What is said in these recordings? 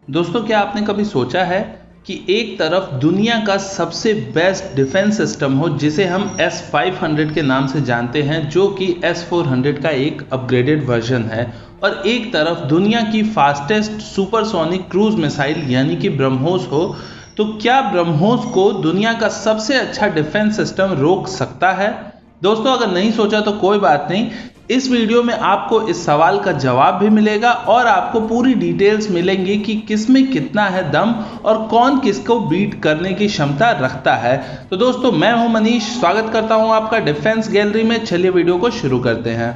दोस्तों, क्या आपने कभी सोचा है कि एक तरफ दुनिया का सबसे बेस्ट डिफेंस सिस्टम हो जिसे हम S-500 के नाम से जानते हैं, जो कि S-400 का एक अपग्रेडेड वर्जन है, और एक तरफ दुनिया की फास्टेस्ट सुपरसोनिक क्रूज मिसाइल यानी कि ब्रह्मोस हो, तो क्या ब्रह्मोस को दुनिया का सबसे अच्छा डिफेंस सिस्टम रोक सकता है? दोस्तों, अगर नहीं सोचा तो कोई बात नहीं, इस वीडियो में आपको इस सवाल का जवाब भी मिलेगा और आपको पूरी डिटेल्स मिलेंगी कि किस में कितना है दम और कौन किसको बीट करने की क्षमता रखता है। तो दोस्तों, मैं हूं मनीष, स्वागत करता हूं आपका डिफेंस गैलरी में। चलिए वीडियो को शुरू करते हैं।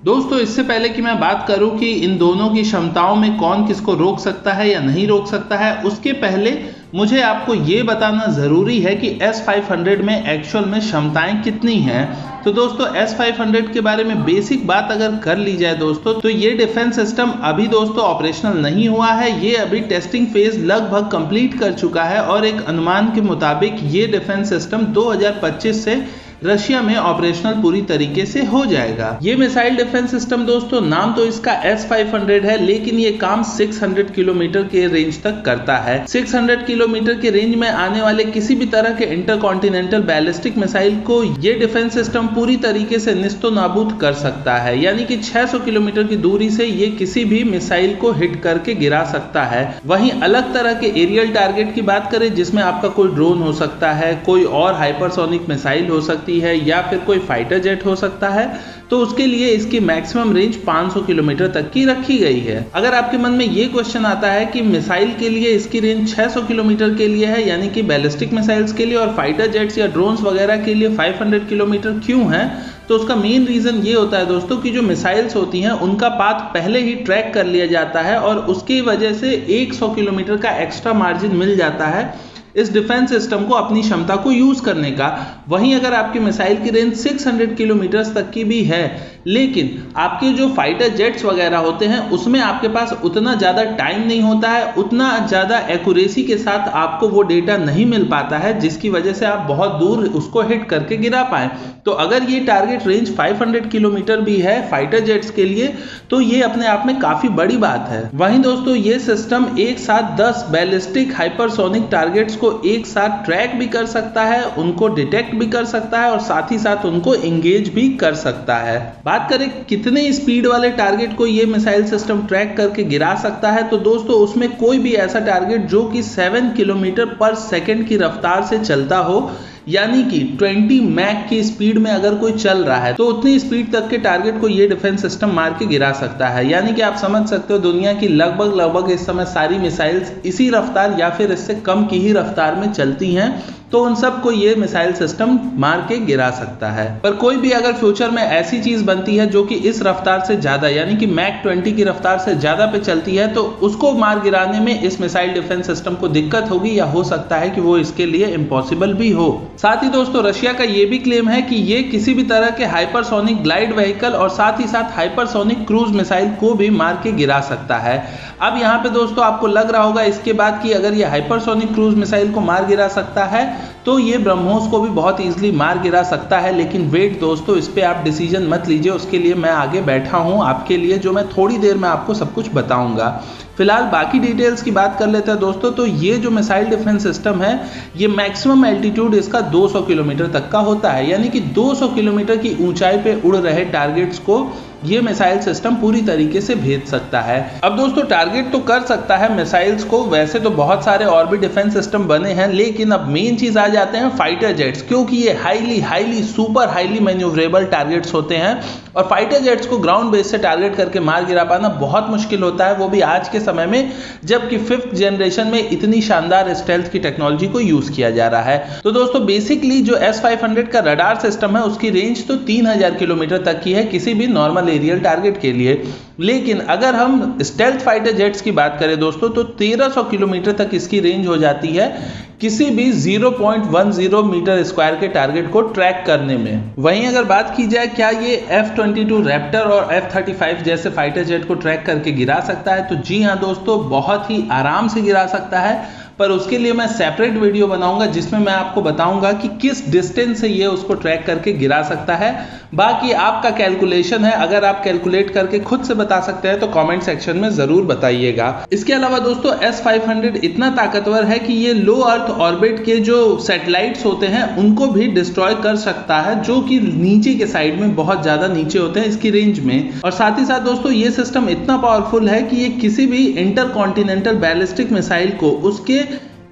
दोस्तों, इससे पहले कि मैं बात करूं कि इन दोनों की क्षमताओं में कौन किसको रोक सकता है या नहीं रोक सकता है, उसके पहले मुझे आपको ये बताना ज़रूरी है कि S-500 में एक्चुअल में क्षमताएं कितनी हैं। तो दोस्तों, S-500 के बारे में बेसिक बात अगर कर ली जाए दोस्तों, तो ये डिफेंस सिस्टम अभी दोस्तों ऑपरेशनल नहीं हुआ है। ये अभी टेस्टिंग फेज लगभग कंप्लीट कर चुका है और एक अनुमान के मुताबिक ये डिफेंस सिस्टम 2025 से रशिया में ऑपरेशनल पूरी तरीके से हो जाएगा। ये मिसाइल डिफेंस सिस्टम दोस्तों, नाम तो इसका S-500 है, लेकिन ये काम 600 किलोमीटर के रेंज तक करता है। 600 किलोमीटर के रेंज में आने वाले किसी भी तरह के इंटरकॉन्टिनेंटल बैलिस्टिक मिसाइल को ये डिफेंस सिस्टम पूरी तरीके से निस्तो नाबूद कर सकता है, यानी कि 600 किलोमीटर की दूरी से ये किसी भी मिसाइल को हिट करके गिरा सकता है। वहीं अलग तरह के एरियल टारगेट की बात करें, जिसमें आपका कोई ड्रोन हो सकता है, कोई और हाइपरसोनिक मिसाइल हो सकती है, या फिर कोई फाइटर जेट हो सकता है, तो उसके लिए इसकी मैक्सिमम रेंज 500 किलोमीटर तक की रखी गई है। अगर आपके मन में ये क्वेश्चन आता है कि मिसाइल के लिए इसकी रेंज 600 किलोमीटर के लिए है, यानी कि बैलिस्टिक मिसाइल्स के लिए, और फाइटर जेट्स या ड्रोन्स वगैरह के लिए 500 किलोमीटर क्यों है, तो उसका मेन रीजन ये होता है दोस्तों कि जो मिसाइल्स होती हैं उनका पाथ पहले ही ट्रैक कर लिया जाता है और उसकी वजह से 100 किलोमीटर का एक्स्ट्रा मार्जिन मिल जाता है इस डिफेंस सिस्टम को अपनी क्षमता को यूज करने का। वहीं अगर आपकी मिसाइल की रेंज 600 किलोमीटर तक की भी है, लेकिन आपके जो फाइटर जेट्स वगैरह होते हैं उसमें आपके पास उतना ज़्यादा टाइम नहीं होता है, उतना ज़्यादा एक्यूरेसी के साथ आपको वो डेटा नहीं मिल पाता है जिसकी वजह से आप बहुत दूर उसको हिट करके गिरा पाएं। तो अगर ये टारगेट रेंज 500 किलोमीटर भी है फाइटर जेट्स के लिए, तो ये अपने आप में काफ़ी बड़ी बात है। वहीं दोस्तों, ये सिस्टम एक साथ 10 बैलिस्टिक हाइपरसोनिक टारगेट्स को एक साथ ट्रैक भी कर सकता है, उनको डिटेक्ट भी कर सकता है और साथ ही साथ उनको एंगेज भी कर सकता है। बात करें कितने स्पीड वाले टारगेट को ये मिसाइल सिस्टम ट्रैक करके गिरा सकता है, तो दोस्तों उसमें कोई भी ऐसा टारगेट जो कि 7 किलोमीटर पर सेकंड की रफ्तार से चलता हो, यानी कि 20 मैक की स्पीड में अगर कोई चल रहा है, तो उतनी स्पीड तक के टारगेट को ये डिफेंस सिस्टम मार के गिरा सकता है। यानी कि आप समझ सकते हो दुनिया की लगभग इस समय सारी मिसाइल्स इसी रफ्तार या फिर इससे कम की ही रफ्तार में चलती हैं, तो उन सब को ये मिसाइल सिस्टम मार के गिरा सकता है। पर कोई भी अगर फ्यूचर में ऐसी चीज बनती है जो कि इस रफ्तार से ज्यादा, यानी कि मैक 20 की रफ्तार से ज्यादा पे चलती है, तो उसको मार गिराने में इस मिसाइल डिफेंस सिस्टम को दिक्कत होगी, या हो सकता है कि वो इसके लिए इम्पॉसिबल भी हो। साथ ही दोस्तों, रशिया का ये भी क्लेम है कि ये किसी भी तरह के हाइपरसोनिक ग्लाइड व्हीकल और साथ ही साथ हाइपरसोनिक क्रूज मिसाइल को भी मार के गिरा सकता है। अब यहाँ पे दोस्तों आपको लग रहा होगा इसके बाद कि अगर ये हाइपरसोनिक क्रूज मिसाइल को मार गिरा सकता है, तो ये ब्रह्मोस को भी बहुत इजीली मार गिरा सकता है। लेकिन वेट दोस्तों, इस पे आप डिसीजन मत लीजिए, उसके लिए मैं आगे बैठा हूँ आपके लिए, जो मैं थोड़ी देर में आपको सब कुछ बताऊंगा। फिलहाल बाकी डिटेल्स की बात कर लेते हैं दोस्तों। तो ये जो मिसाइल डिफेंस सिस्टम है, ये मैक्सिमम एल्टीट्यूड इसका 200 किलोमीटर तक का होता है, यानी कि 200 किलोमीटर की ऊंचाई पे उड़ रहे टारगेट्स को ये मिसाइल सिस्टम पूरी तरीके से भेज सकता है। अब दोस्तों, टारगेट तो कर सकता है मिसाइल्स को, वैसे तो बहुत सारे और भी डिफेंस सिस्टम बने हैं, लेकिन अब मेन चीज आ जाते हैं फाइटर जेट्स, क्योंकि ये highly super highly manoeuvrable targets होते हैं और फाइटर जेट्स को ग्राउंड बेस से टारगेट करके मार गिरा पाना बहुत मुश्किल होता है, वो भी आज के समय में जबकि 5th जनरेशन में इतनी शानदार स्टेल्थ की टेक्नोलॉजी को यूज किया जा रहा है। तो दोस्तों, बेसिकली जो S-500 का रडार सिस्टम है उसकी रेंज तो 3000 किलोमीटर तक की है किसी भी नॉर्मल एरियल टारगेट के लिए, लेकिन अगर हम स्टेल्थ फाइटर जेट्स की बात करें दोस्तों, तो 1300 किलोमीटर तक इसकी रेंज हो जाती है किसी भी 0.10 मीटर स्क्वायर के टारगेट को ट्रैक करने में। वहीं अगर बात की जाए क्या ये F-22 रैप्टर और F-35 जैसे फाइटर जेट को ट्रैक करके गिरा सकता है, तो जी हाँ दोस्तों, बहुत ही आराम से गिरा सकता है। पर उसके लिए मैं सेपरेट वीडियो बनाऊंगा जिसमें मैं आपको बताऊंगा कि किस डिस्टेंस से ये उसको ट्रैक करके गिरा सकता है। बाकी आपका कैलकुलेशन है, अगर आप कैलकुलेट करके खुद से बता सकते हैं तो कमेंट सेक्शन में जरूर बताइएगा। इसके अलावा दोस्तों S500 इतना ताकतवर है कि ये लो अर्थ ऑर्बिट के जो सैटेलाइट्स होते हैं उनको भी डिस्ट्रॉय कर सकता है, जो कि नीचे के साइड में बहुत ज्यादा नीचे होते हैं इसकी रेंज में। और साथ ही साथ दोस्तों ये सिस्टम इतना पावरफुल है कि ये किसी भी इंटरकॉन्टिनेंटल बैलिस्टिक मिसाइल को उसके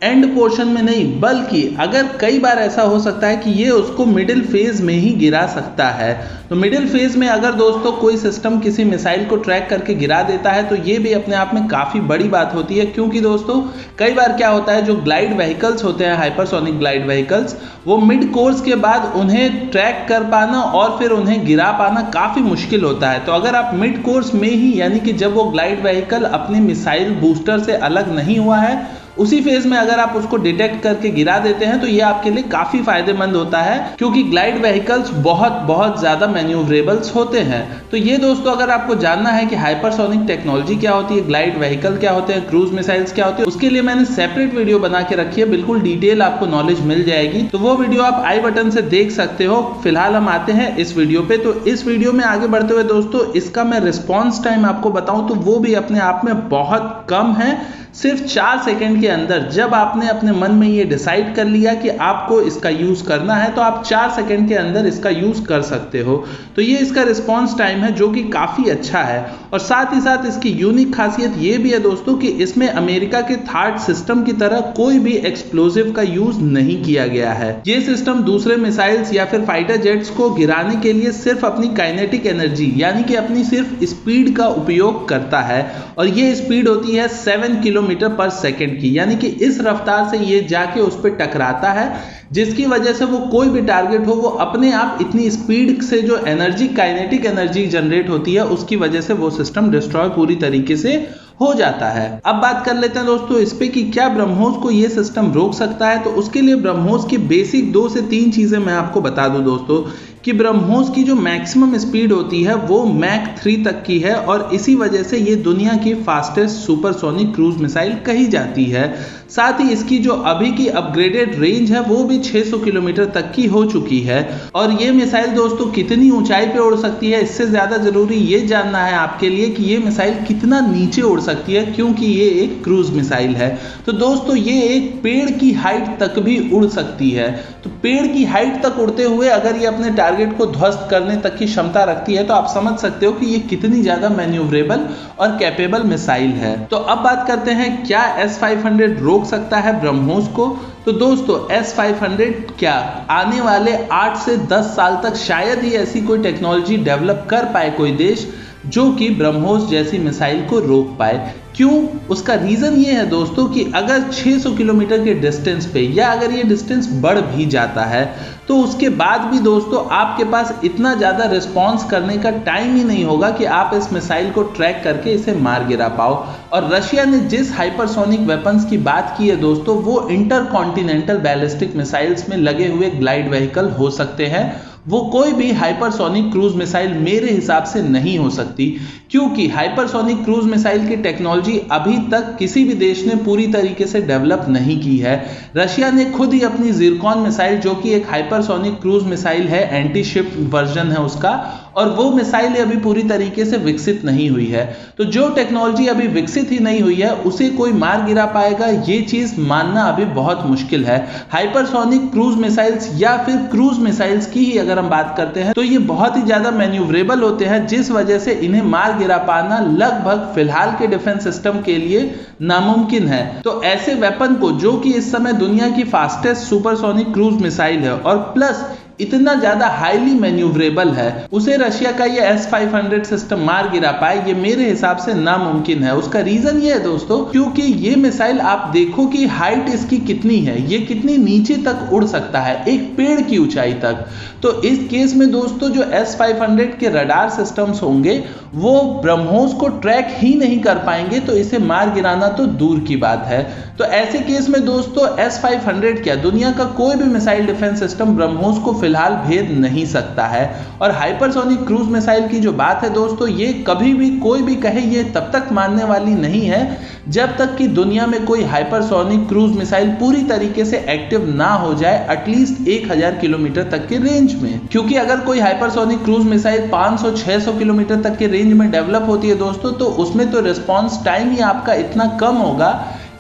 एंड पोर्शन में नहीं, बल्कि अगर कई बार ऐसा हो सकता है कि ये उसको मिडिल फेज में ही गिरा सकता है। तो मिडिल फेज में अगर दोस्तों कोई सिस्टम किसी मिसाइल को ट्रैक करके गिरा देता है तो ये भी अपने आप में काफी बड़ी बात होती है, क्योंकि दोस्तों कई बार क्या होता है, जो ग्लाइड व्हीकल्स होते हैं, हाइपरसोनिक ग्लाइड व्हीकल्स, वो मिड कोर्स के बाद उन्हें ट्रैक कर पाना और फिर उन्हें गिरा पाना काफी मुश्किल होता है। तो अगर आप मिड कोर्स में ही, यानी कि जब वो ग्लाइड व्हीकल अपनी मिसाइल बूस्टर से अलग नहीं हुआ है, उसी फेज में अगर आप उसको डिटेक्ट करके गिरा देते हैं तो ये आपके लिए काफी फायदेमंद होता है, क्योंकि ग्लाइड व्हीकल्स बहुत ज्यादा मैन्यूवरेबल्स होते हैं। तो ये दोस्तों अगर आपको जानना है कि हाइपरसोनिक टेक्नोलॉजी क्या होती है, ग्लाइड व्हीकल क्या होते हैं, क्रूज मिसाइल्स क्या होती है, उसके लिए मैंने सेपरेट वीडियो बना के रखी है, बिल्कुल डिटेल आपको नॉलेज मिल जाएगी। तो वो वीडियो आप आई बटन से देख सकते हो। फिलहाल हम आते हैं इस वीडियो पे। तो इस वीडियो में आगे बढ़ते हुए दोस्तों इसका मैं रिस्पॉन्स टाइम आपको बताऊं तो वो भी अपने आप में बहुत कम है, सिर्फ 4 सेकंड के अंदर। जब आपने अपने मन में ये डिसाइड कर लिया कि आपको इसका यूज करना है तो आप 4 सेकंड के अंदर इसका यूज कर सकते हो। तो ये इसका रिस्पॉन्स टाइम है जो कि काफी अच्छा है। और साथ ही साथ इसकी यूनिक खासियत ये भी है दोस्तों कि इसमें अमेरिका के थार्ड सिस्टम की तरह कोई भी एक्सप्लोजिव का यूज नहीं किया गया है। ये सिस्टम दूसरे मिसाइल्स या फिर फाइटर जेट्स को गिराने के लिए सिर्फ अपनी काइनेटिक एनर्जी, यानी कि अपनी सिर्फ स्पीड का उपयोग करता है। और ये स्पीड होती है 7 किलोमीटर पर सेकंड की, यानी कि इस रफ्तार से ये जाके उस पर टकराता है, जिसकी वजह से वो कोई भी टारगेट हो वो अपने आप इतनी स्पीड से जो एनर्जी, काइनेटिक एनर्जी जनरेट होती है, उसकी वजह से वो सिस्टम डिस्ट्रॉय पूरी तरीके से हो जाता है। अब बात कर लेते हैं दोस्तों इस पे कि क्या ब्रह्मोस को ये सिस्टम रोक सकता है। तो उसके लिए ब्रह्मोस की बेसिक 2 से 3 चीजें मैं आपको बता दूं दोस्तों कि ब्रह्मोस की जो मैक्सिमम स्पीड होती है वो मैक 3 तक की है, और इसी वजह से ये दुनिया की फास्टेस्ट सुपरसोनिक क्रूज मिसाइल कही जाती है। साथ ही इसकी जो अभी की अपग्रेडेड रेंज है वो भी 600 किलोमीटर तक की हो चुकी है। और ये मिसाइल दोस्तों कितनी ऊंचाई पे उड़ सकती है, इससे ज्यादा जरूरी ये जानना है आपके लिए कि ये मिसाइल कितना नीचे उड़ सकती है, क्योंकि ये एक क्रूज मिसाइल है। तो दोस्तों ये एक पेड़ की हाइट तक भी उड़ सकती है। तो पेड़ की हाइट तक उड़ते हुए अगर ये अपने टारगेट को ध्वस्त करने तक की क्षमता रखती है तो आप समझ सकते हो कि ये कितनी ज्यादा मैन्यूवरेबल और कैपेबल मिसाइल है। तो अब बात करते हैं क्या S500 रोक सकता है ब्रह्मोस को। तो दोस्तों S500 क्या आने वाले 8 से 10 साल तक शायद ही ऐसी कोई टेक्नोलॉजी डेवलप कर पाए कोई देश जो कि ब्रह्मोस जैसी मिसाइल को रोक पाए। क्यों? उसका रीजन ये है दोस्तों कि अगर 600 किलोमीटर के डिस्टेंस पे, या अगर ये डिस्टेंस बढ़ भी जाता है, तो उसके बाद भी दोस्तों आपके पास इतना ज्यादा रिस्पॉन्स करने का टाइम ही नहीं होगा कि आप इस मिसाइल को ट्रैक करके इसे मार गिरा पाओ। और रशिया ने जिस हाइपरसोनिक वेपन्स की बात की है दोस्तों, वो इंटरकॉन्टिनेंटल बैलिस्टिक मिसाइल्स में लगे हुए ग्लाइड व्हीकल हो सकते हैं, वो कोई भी हाइपरसोनिक क्रूज मिसाइल मेरे हिसाब से नहीं हो सकती, क्योंकि हाइपरसोनिक क्रूज मिसाइल की टेक्नोलॉजी अभी तक किसी भी देश ने पूरी तरीके से डेवलप नहीं की है। रशिया ने खुद ही अपनी जिरकॉन मिसाइल, जो कि एक हाइपरसोनिक क्रूज मिसाइल है, एंटी शिप वर्जन है उसका, और वो मिसाइल अभी पूरी तरीके से विकसित नहीं हुई है। तो जो टेक्नोलॉजी अभी विकसित ही नहीं हुई है उसे कोई मार गिरा पाएगा, ये चीज मानना अभी बहुत मुश्किल है। हाइपरसोनिक क्रूज मिसाइल्स या फिर क्रूज मिसाइल्स की ही अगर हम बात करते हैं तो ये बहुत ही ज्यादा मैन्यूवरेबल होते हैं, जिस वजह से इन्हें मार गिरा पाना लगभग फिलहाल के डिफेंस सिस्टम के लिए नामुमकिन है। तो ऐसे वेपन को, जो कि इस समय दुनिया की फास्टेस्ट सुपरसोनिक क्रूज मिसाइल है और प्लस इतना ज्यादा हाईली मैन्यूवरेबल है, उसे रशिया का ये S500 सिस्टम मार गिरा पाए, ये मेरे हिसाब से नामुमकिन है। उसका रीजन ये है दोस्तों, क्योंकि ये मिसाइल आप देखो कि हाइट इसकी कितनी है, ये कितनी नीचे तक उड़ सकता है, एक पेड़ की ऊंचाई तक। तो इस केस में दोस्तों जो S500 के रडार सिस्टम्स होंगे वो ब्रह्मोस को ट्रैक ही नहीं कर पाएंगे, तो इसे मार गिराना तो दूर की बात है। तो ऐसे केस में दोस्तों S500 क्या, दुनिया का कोई भी मिसाइल डिफेंस सिस्टम ब्रह्मोस को फिलहाल भेद नहीं सकता है। और हाइपरसोनिक क्रूज मिसाइल की जो बात है दोस्तों, ये कभी भी कोई भी कहे ये तब तक मानने वाली नहीं है जब तक कि दुनिया में कोई हाइपरसोनिक क्रूज मिसाइल पूरी तरीके से एक्टिव ना हो जाए, एटलीस्ट 1000 किलोमीटर तक के रेंज में। क्योंकि अगर कोई हाइपरसोनिक क्रूज मिसाइल 500-600 किलोमीटर तक के रेंज में डेवलप होती है दोस्तों, तो उसमें तो रिस्पॉन्स टाइम ही आपका इतना कम होगा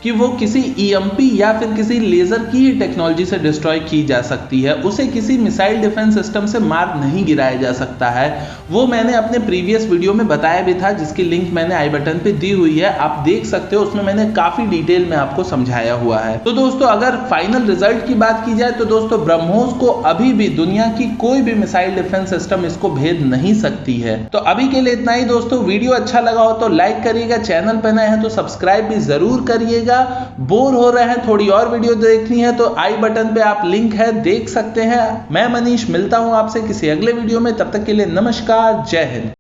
कि वो किसी ईएमपी या फिर किसी लेजर की ही टेक्नोलॉजी से डिस्ट्रॉय की जा सकती है। उसे किसी मिसाइल डिफेंस सिस्टम से मार नहीं गिराया जा सकता है। वो मैंने अपने प्रीवियस वीडियो में बताया भी था, जिसकी लिंक मैंने आई बटन पे दी हुई है, आप देख सकते हो। उसमें मैंने काफी डिटेल में आपको समझाया हुआ है। तो दोस्तों अगर फाइनल रिजल्ट की बात की जाए तो दोस्तों ब्रह्मोस को अभी भी दुनिया की कोई भी मिसाइल डिफेंस सिस्टम इसको भेद नहीं सकती है। तो अभी के लिए इतना ही दोस्तों। वीडियो अच्छा लगा हो तो लाइक करिएगा, चैनल पर नए हैं तो सब्सक्राइब भी जरूर करिएगा। बोर हो रहे हैं, थोड़ी और वीडियो देखनी है तो आई बटन पे आप लिंक है, देख सकते हैं। मैं मनीष मिलता हूं आपसे किसी अगले वीडियो में, तब तक के लिए नमस्कार, जय हिंद।